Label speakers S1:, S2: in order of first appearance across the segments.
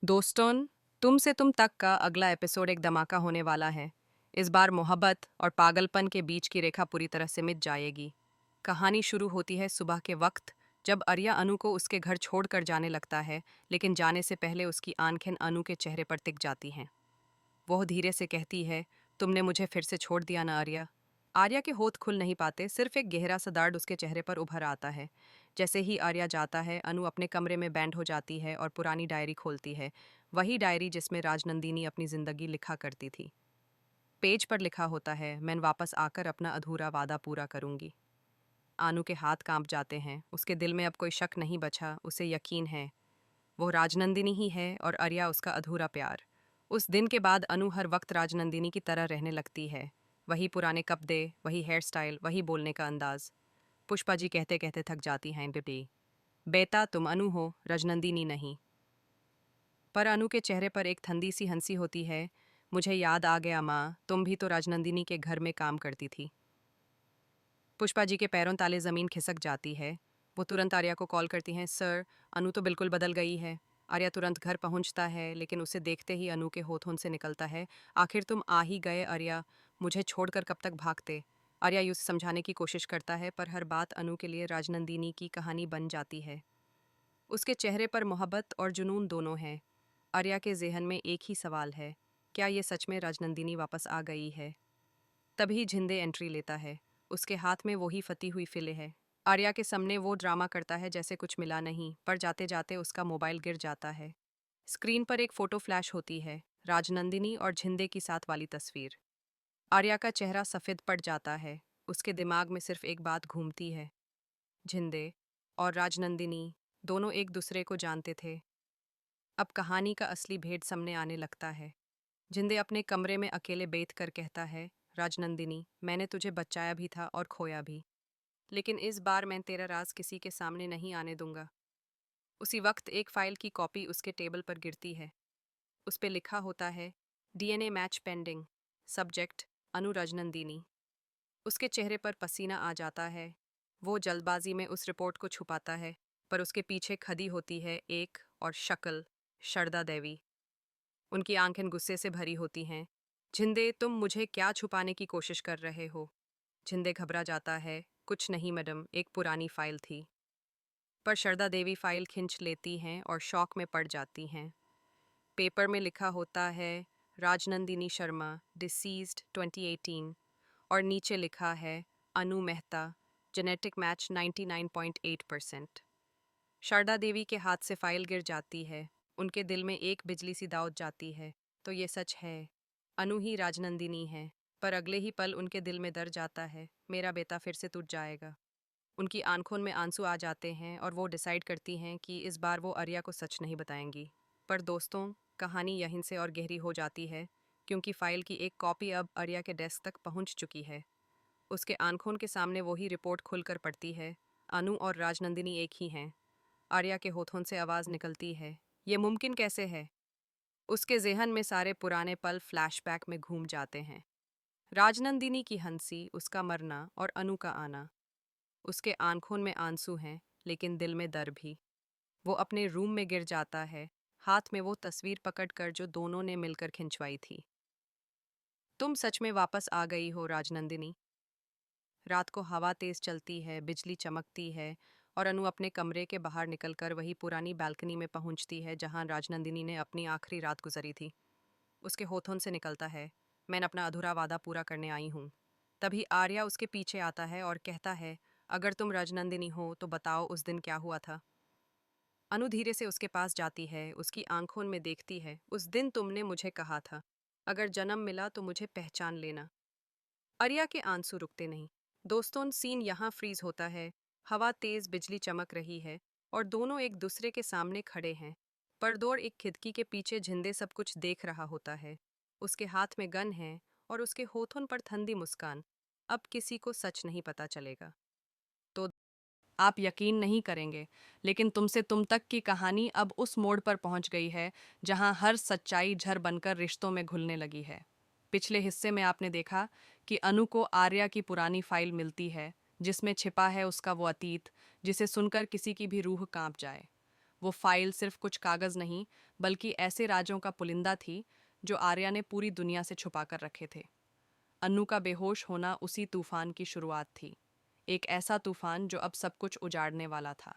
S1: दोस्तों, तुम से तुम तक का अगला एपिसोड एक धमाका होने वाला है। इस बार मोहब्बत और पागलपन के बीच की रेखा पूरी तरह से मिट जाएगी। कहानी शुरू होती है सुबह के वक्त, जब आर्या अनु को उसके घर छोड़कर जाने लगता है, लेकिन जाने से पहले उसकी आंखें अनु के चेहरे पर टिक जाती हैं। वह धीरे से कहती है, तुमने मुझे फिर से छोड़ दिया ना आर्या। आर्या के होठ खुल नहीं पाते, सिर्फ एक गहरा सा दर्द उसके चेहरे पर उभर आता है। जैसे ही आर्या जाता है, अनु अपने कमरे में बैंड हो जाती है और पुरानी डायरी खोलती है। वही डायरी जिसमें राजनंदिनी अपनी जिंदगी लिखा करती थी। पेज पर लिखा होता है, मैं वापस आकर अपना अधूरा वादा पूरा करूंगी। अनु के हाथ कांप जाते हैं। उसके दिल में अब कोई शक नहीं बचा, उसे यकीन है वो राजनंदिनी ही है और आर्या उसका अधूरा प्यार। उस दिन के बाद अनु हर वक्त राजनंदिनी की तरह रहने लगती है। वही पुराने कपड़े, वही हेयर स्टाइल, वही बोलने का अंदाज। पुष्पा जी कहते कहते थक जाती हैं बेटी, बेटा तुम अनु हो, राजनंदिनी नहीं। पर अनु के चेहरे पर एक ठंडी सी हंसी होती है। मुझे याद आ गया माँ, तुम भी तो राजनंदिनी के घर में काम करती थी। पुष्पा जी के पैरों ताले ज़मीन खिसक जाती है। वो तुरंत आर्या को कॉल करती हैं, सर, अनु तो बिल्कुल बदल गई है। आर्या तुरंत घर पहुंचता है, लेकिन उसे देखते ही अनु के होठों से निकलता है, आखिर तुम आ ही गए आर्या, मुझे छोड़कर कब तक भागते। आर्या उसे समझाने की कोशिश करता है, पर हर बात अनु के लिए राजनंदिनी की कहानी बन जाती है। उसके चेहरे पर मोहब्बत और जुनून दोनों हैं। आर्या के जहन में एक ही सवाल है, क्या ये सच में राजनंदिनी वापस आ गई है। तभी झिंदे एंट्री लेता है। उसके हाथ में वही फटी हुई फिले है। आर्या के सामने वो ड्रामा करता है जैसे कुछ मिला नहीं, पर जाते जाते उसका मोबाइल गिर जाता है। स्क्रीन पर एक फोटो फ्लैश होती है, राजनंदिनी और झिंदे की साथ वाली तस्वीर। आर्या का चेहरा सफ़ेद पड़ जाता है। उसके दिमाग में सिर्फ एक बात घूमती है, झिंदे और राजनंदिनी दोनों एक दूसरे को जानते थे। अब कहानी का असली भेद सामने आने लगता है। जिंदे अपने कमरे में अकेले बैठ कर कहता है, राजनंदिनी, मैंने तुझे बचाया भी था और खोया भी, लेकिन इस बार मैं तेरा राज किसी के सामने नहीं आने दूंगा। उसी वक्त एक फाइल की कॉपी उसके टेबल पर गिरती है। उस पे लिखा होता है, डीएनए मैच पेंडिंग, सब्जेक्ट अनु राजनंदिनी। उसके चेहरे पर पसीना आ जाता है। वो जल्दबाजी में उस रिपोर्ट को छुपाता है, पर उसके पीछे खड़ी होती है एक और शक्ल, शारदा देवी। उनकी आंखें गुस्से से भरी होती हैं। झिंदे, तुम मुझे क्या छुपाने की कोशिश कर रहे हो। झिंदे घबरा जाता है, कुछ नहीं मैडम, एक पुरानी फाइल थी। पर शारदा देवी फाइल खींच लेती हैं और शॉक में पड़ जाती हैं। पेपर में लिखा होता है, राजनंदिनी शर्मा, डिसीज्ड 2018, और नीचे लिखा है, अनु मेहता, जेनेटिक मैच 99.8%। शारदा देवी के हाथ से फाइल गिर जाती है। उनके दिल में एक बिजली सी दाउद जाती है, तो ये सच है, अनु ही राजनंदिनी है। पर अगले ही पल उनके दिल में दर्द जाता है, मेरा बेटा फिर से टूट जाएगा। उनकी आंखों में आंसू आ जाते हैं और वो डिसाइड करती हैं कि इस बार वो आर्या को सच नहीं बताएंगी। पर दोस्तों, कहानी यहीं से और गहरी हो जाती है, क्योंकि फाइल की एक कॉपी अब आर्या के डेस्क तक पहुंच चुकी है। उसके आंखों के सामने वही रिपोर्ट खुलकर पड़ती है, अनु और राजनंदिनी एक ही हैं। आर्या के होठों से आवाज़ निकलती है, ये मुमकिन कैसे है। उसके जहन में सारे पुराने पल फ्लैशबैक में घूम जाते हैं। राजनंदिनी की हंसी, उसका मरना और अनु का आना। उसके आंखों में आंसू हैं, लेकिन दिल में डर भी। वो अपने रूम में गिर जाता है, हाथ में वो तस्वीर पकड़कर जो दोनों ने मिलकर खिंचवाई थी। तुम सच में वापस आ गई हो राजनंदिनी। रात को हवा तेज चलती है, बिजली चमकती है, और अनु अपने कमरे के बाहर निकलकर वही पुरानी बालकनी में पहुंचती है जहां राजनंदिनी ने अपनी आखिरी रात गुजरी थी। उसके होठों से निकलता है, मैं अपना अधूरा वादा पूरा करने आई हूँ। तभी आर्या उसके पीछे आता है और कहता है, अगर तुम राजनंदिनी हो तो बताओ उस दिन क्या हुआ था। अनु धीरे से उसके पास जाती है, उसकी आंखों में देखती है, उस दिन तुमने मुझे कहा था, अगर जन्म मिला तो मुझे पहचान लेना। आर्या के आंसू रुकते नहीं। दोस्तों, सीन यहाँ फ्रीज होता है। हवा तेज, बिजली चमक रही है, और दोनों एक दूसरे के सामने खड़े हैं। परदौर एक खिड़की के पीछे झिंदे सब कुछ देख रहा होता है। उसके हाथ में गन है और उसके होठों पर ठंडी मुस्कान। अब किसी को सच नहीं पता चलेगा। तो आप यकीन नहीं करेंगे, लेकिन तुमसे तुम तक की कहानी अब उस मोड़ पर पहुंच गई है जहां हर सच्चाई झर बनकर रिश्तों में घुलने लगी है। पिछले हिस्से में आपने देखा कि अनु को आर्या की पुरानी फाइल मिलती है, जिसमें छिपा है उसका वो अतीत जिसे सुनकर किसी की भी रूह कांप जाए। वो फाइल सिर्फ कुछ कागज नहीं, बल्कि ऐसे राजों का पुलिंदा थी जो आर्या ने पूरी दुनिया से छुपा कर रखे थे। अन्नू का बेहोश होना उसी तूफान की शुरुआत थी, एक ऐसा तूफान जो अब सब कुछ उजाड़ने वाला था।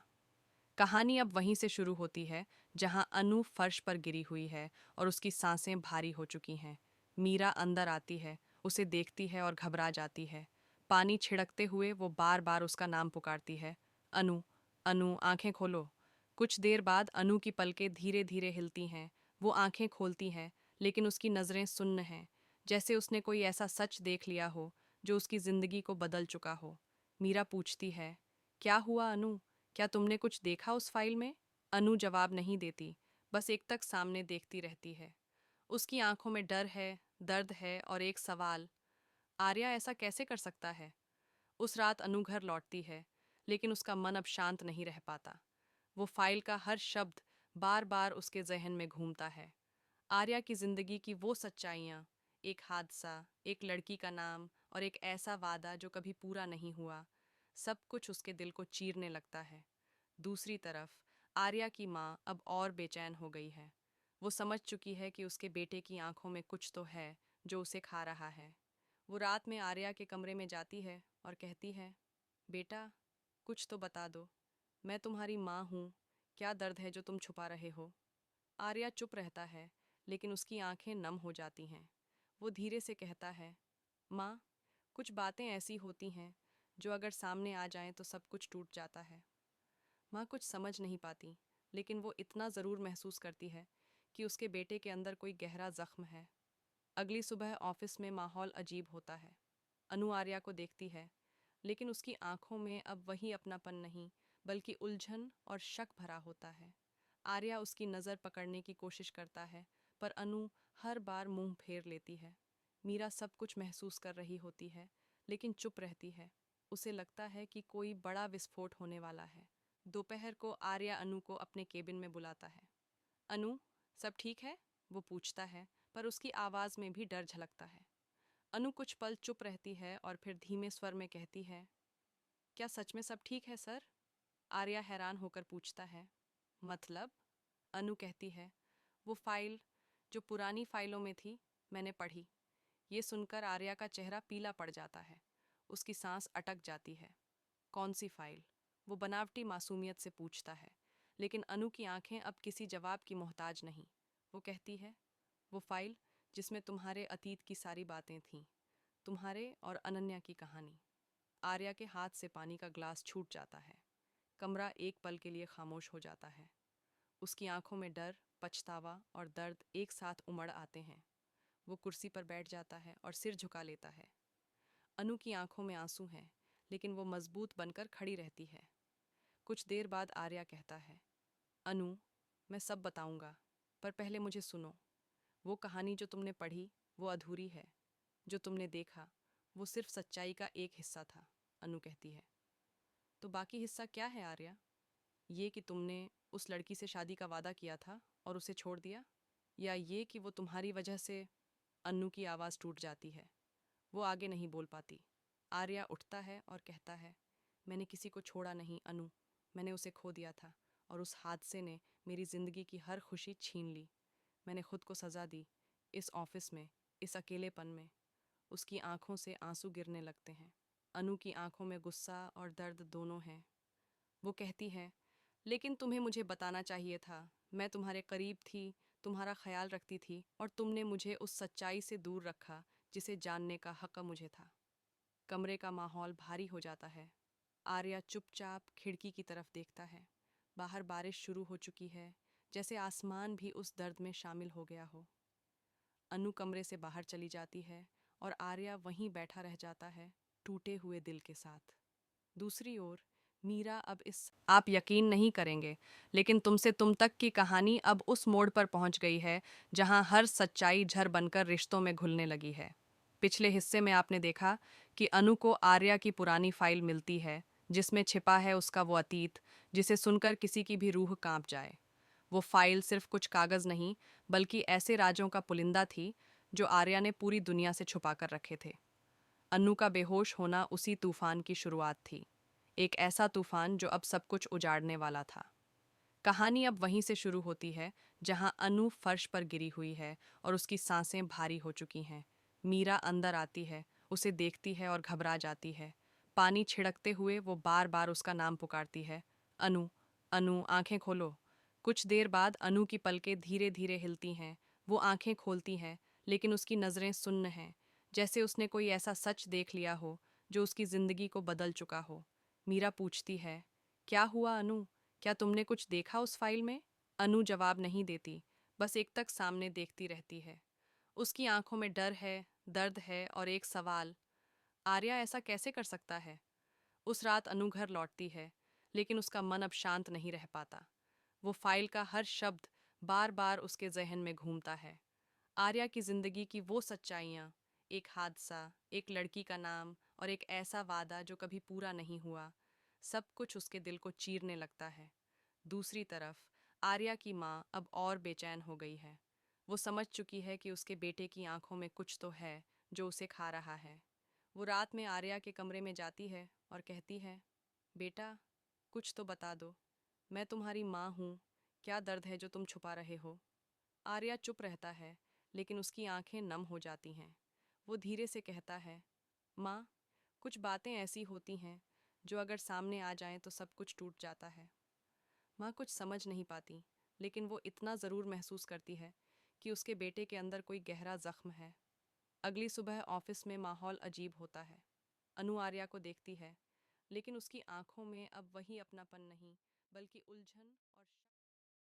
S1: कहानी अब वहीं से शुरू होती है जहां अनु फर्श पर गिरी हुई है और उसकी सांसें भारी हो चुकी हैं। मीरा अंदर आती है, उसे देखती है और घबरा जाती है। पानी छिड़कते हुए वो बार बार उसका नाम पुकारती है, अनु, अनु, आंखें खोलो। कुछ देर बाद अनु की पलकें धीरे धीरे हिलती हैं। वो आंखें खोलती है, लेकिन उसकी नज़रें सुन्न हैं, जैसे उसने कोई ऐसा सच देख लिया हो जो उसकी जिंदगी को बदल चुका हो। मीरा पूछती है, क्या हुआ अनु? क्या तुमने कुछ देखा उस फाइल में? अनु जवाब नहीं देती, बस एक तक सामने देखती रहती है। उसकी आंखों में डर है, दर्द है और एक सवाल, आर्या ऐसा कैसे कर सकता है? उस रात अनु घर लौटती है, लेकिन उसका मन अब शांत नहीं रह पाता। वो फाइल का हर शब्द बार बार उसके जहन में घूमता है। आर्या की जिंदगी की वो सच्चाइयाँ, एक हादसा, एक लड़की का नाम और एक ऐसा वादा जो कभी पूरा नहीं हुआ, सब कुछ उसके दिल को चीरने लगता है। दूसरी तरफ आर्या की माँ अब और बेचैन हो गई है। वो समझ चुकी है कि उसके बेटे की आंखों में कुछ तो है जो उसे खा रहा है। वो रात में आर्या के कमरे में जाती है और कहती है, बेटा, कुछ तो बता दो। मैं तुम्हारी माँ हूँ, क्या दर्द है जो तुम छुपा रहे हो? आर्या चुप रहता है, लेकिन उसकी आंखें नम हो जाती हैं। वो धीरे से कहता है, माँ, कुछ बातें ऐसी होती हैं जो अगर सामने आ जाएं तो सब कुछ टूट जाता है। माँ कुछ समझ नहीं पाती, लेकिन वो इतना ज़रूर महसूस करती है कि उसके बेटे के अंदर कोई गहरा जख्म है। अगली सुबह ऑफिस में माहौल अजीब होता है। अनु आर्या को देखती है, लेकिन उसकी आंखों में अब वही अपनापन नहीं, बल्कि उलझन और शक भरा होता है। आर्या उसकी नज़र पकड़ने की कोशिश करता है, पर अनु हर बार मुंह फेर लेती है। मीरा सब कुछ महसूस कर रही होती है, लेकिन चुप रहती है। उसे लगता है कि कोई बड़ा विस्फोट होने वाला है। दोपहर को आर्या अनु को अपने केबिन में बुलाता है। अनु, सब ठीक है? वो पूछता है, पर उसकी आवाज़ में भी डर झलकता है। अनु कुछ पल चुप रहती है और फिर धीमे स्वर में कहती है, क्या सच में सब ठीक है सर? आर्या हैरान होकर पूछता है, मतलब? अनु कहती है, वो फाइल जो पुरानी फाइलों में थी, मैंने पढ़ी। ये सुनकर आर्या का चेहरा पीला पड़ जाता है। उसकी सांस अटक जाती है। कौन सी फाइल? वो बनावटी मासूमियत से पूछता है, लेकिन अनु की आंखें अब किसी जवाब की मोहताज नहीं। वो कहती है, वो फाइल जिसमें तुम्हारे अतीत की सारी बातें थीं, तुम्हारे और अनन्या की कहानी। आर्या के हाथ से पानी का ग्लास छूट जाता है। कमरा एक पल के लिए खामोश हो जाता है। उसकी आंखों में डर, पछतावा और दर्द एक साथ उमड़ आते हैं। वो कुर्सी पर बैठ जाता है और सिर झुका लेता है। अनु की आंखों में आंसू हैं, लेकिन वो मजबूत बनकर खड़ी रहती है। कुछ देर बाद आर्या कहता है, अनु, मैं सब बताऊंगा, पर पहले मुझे सुनो। वो कहानी जो तुमने पढ़ी, वो अधूरी है। जो तुमने देखा, वो सिर्फ सच्चाई का एक हिस्सा था। अनु कहती है, तो बाकी हिस्सा क्या है आर्या? ये कि तुमने उस लड़की से शादी का वादा किया था और उसे छोड़ दिया, या ये कि वो तुम्हारी वजह से? अन्नू की आवाज़ टूट जाती है। वो आगे नहीं बोल पाती। आर्या उठता है और कहता है, मैंने किसी को छोड़ा नहीं अनु, मैंने उसे खो दिया था, और उस हादसे ने मेरी ज़िंदगी की हर खुशी छीन ली। मैंने खुद को सज़ा दी, इस ऑफिस में, इस अकेलेपन में। उसकी आंखों से आंसू गिरने लगते हैं। अनु की आंखों में गुस्सा और दर्द दोनों हैं। वो कहती है, लेकिन तुम्हें मुझे बताना चाहिए था। मैं तुम्हारे करीब थी, तुम्हारा ख्याल रखती थी, और तुमने मुझे उस सच्चाई से दूर रखा जिसे जानने का हक मुझे था। कमरे का माहौल भारी हो जाता है। आर्या चुपचाप खिड़की की तरफ देखता है। बाहर बारिश शुरू हो चुकी है, जैसे आसमान भी उस दर्द में शामिल हो गया हो। अनु कमरे से बाहर चली जाती है और आर्या वहीं बैठा रह जाता है, टूटे हुए दिल के साथ। दूसरी ओर मीरा अब इस आप यकीन नहीं करेंगे, लेकिन तुमसे तुम तक की कहानी अब उस मोड़ पर पहुंच गई है जहां हर सच्चाई झर बनकर रिश्तों में घुलने लगी है। पिछले हिस्से में आपने देखा कि अनु को आर्या की पुरानी फाइल मिलती है, जिसमें छिपा है उसका वो अतीत जिसे सुनकर किसी की भी रूह कांप जाए। वो फाइल सिर्फ कुछ कागज नहीं, बल्कि ऐसे राजों का पुलिंदा थी जो आर्या ने पूरी दुनिया से छुपा कर रखे थे। अन्नू का बेहोश होना उसी तूफान की शुरुआत थी, एक ऐसा तूफान जो अब सब कुछ उजाड़ने वाला था। कहानी अब वहीं से शुरू होती है जहां अनु फर्श पर गिरी हुई है और उसकी सांसें भारी हो चुकी हैं। मीरा अंदर आती है, उसे देखती है और घबरा जाती है। पानी छिड़कते हुए वो बार बार उसका नाम पुकारती है, अनु, अनु, आंखें खोलो। कुछ देर बाद अनु की पलकें धीरे धीरे हिलती हैं। वो आंखें खोलती हैं, लेकिन उसकी नज़रें सुन्न हैं, जैसे उसने कोई ऐसा सच देख लिया हो जो उसकी जिंदगी को बदल चुका हो। मीरा पूछती है, क्या हुआ अनु? क्या तुमने कुछ देखा उस फाइल में? अनु जवाब नहीं देती, बस एकटक सामने देखती रहती है। उसकी आंखों में डर है, दर्द है और एक सवाल, आर्या ऐसा कैसे कर सकता है? उस रात अनु घर लौटती है, लेकिन उसका मन अब शांत नहीं रह पाता। वो फाइल का हर शब्द बार बार उसके जहन में घूमता है। आर्या की जिंदगी की वो सच्चाइयाँ, एक हादसा, एक लड़की का नाम और एक ऐसा वादा जो कभी पूरा नहीं हुआ, सब कुछ उसके दिल को चीरने लगता है। दूसरी तरफ आर्या की माँ अब और बेचैन हो गई है। वो समझ चुकी है कि उसके बेटे की आंखों में कुछ तो है जो उसे खा रहा है। वो रात में आर्या के कमरे में जाती है और कहती है, बेटा, कुछ तो बता दो। मैं तुम्हारी माँ हूँ। क्या दर्द है जो तुम छुपा रहे हो? आर्या चुप रहता है, लेकिन उसकी आंखें नम हो जाती हैं। वो धीरे से कहता है, माँ, कुछ बातें ऐसी होती हैं जो अगर सामने आ जाएं तो सब कुछ टूट जाता है। माँ कुछ समझ नहीं पाती, लेकिन वो इतना ज़रूर महसूस करती है कि उसके बेटे के अंदर कोई गहरा जख्म है। अगली सुबह ऑफिस में माहौल अजीब होता है। अनु आर्या को देखती है, लेकिन उसकी आंखों में अब वही अपनापन नहीं, बल्कि उलझन और